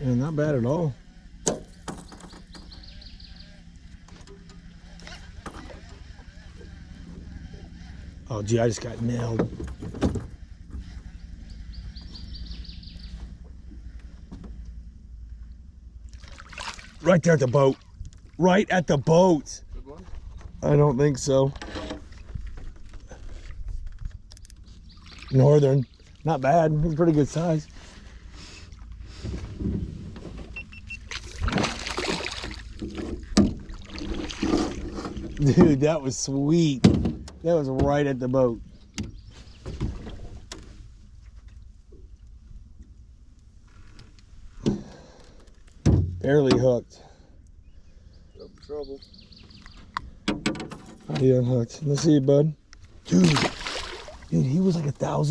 Yeah, not bad at all. Oh, gee, I just got nailed. Right there at the boat. Right at the boat. Good one? I don't think so. Northern. Not bad. He's pretty good size. Dude, that was sweet. That was right at the boat. Barely hooked. Trouble. He unhooked. Let's see, bud. Dude, he was like 1,000.